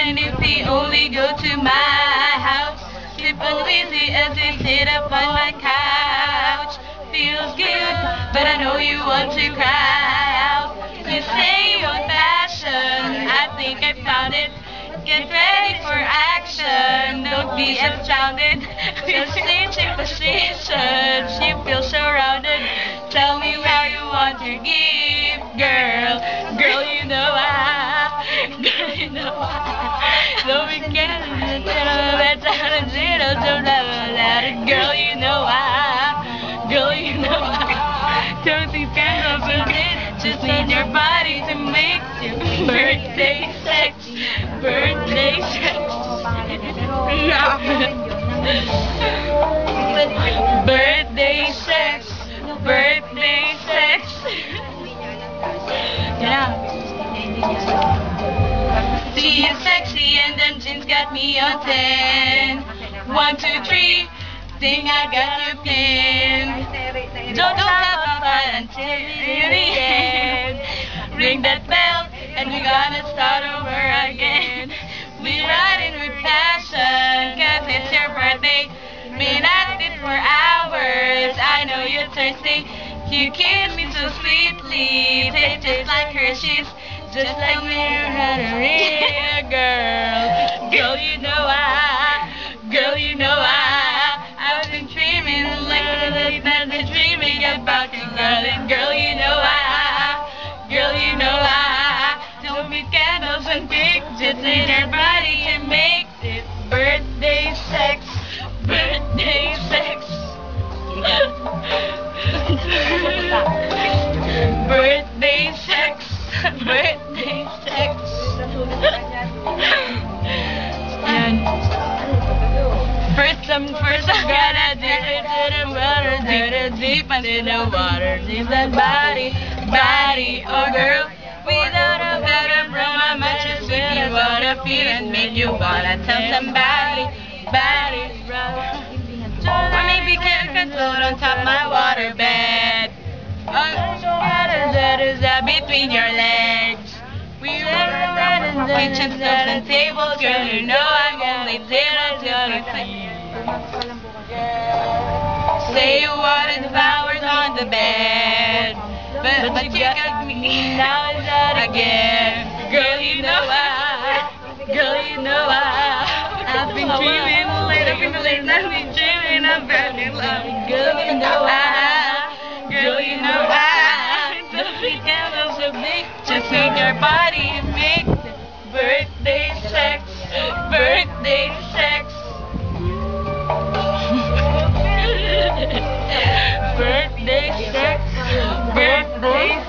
And if they only go to my house, sleep uneasy as they sit up on my couch. Feels good, but I know you want to cry out. You say you want passion, I think I found it. Get ready for action, don't be astounded. You're changing positions, you feel surrounded. Tell me how you want to give, girl. Girl, you know girl, you know don't be careless, girl, you know girl, you know don't think candles will get, just need your body to make you birthday sex. Birthday sex. Birthday sex. Birthday sex. Yeah. See you sexy and then jeans got me on 10. 1, 2, 3. Think I got you pinned. Don't have a fight until the end. Ring that bell and we're gonna start over again. We riding with passion, cause it's your birthday. Been at it for hours, I know you're thirsty. You kiss me so sweetly, taste just like Hershey's. Just like when you had a real girl. Girl, you know girl, you know I've been dreaming lately, I've been dreaming about you, girl. And girl, you know girl, you know don't be candles and pictures in your body and make it birthday sex. Birthday sex. Birthday sex. Birthday sex. And first I'm gonna do it to the water, deep under the water, deep that body, oh girl. Without a better bro, I might just make you wanna feel and make you wanna tell somebody, bro. Or maybe get control on top my waterbed. That is between your legs. We were at kitchen stoves and tables, girl. You know I'm only there until it's clean. Say you wanted flowers on the bed, but you got me now it's not again. Girl, you know girl, you know I've been dreaming late up in the late night, I've been dreaming I'm back in love. Girl, you know girl, you know don't be candles so big, just in your body and make the birthday sex. Birthday sex. Birthday sex. Birthday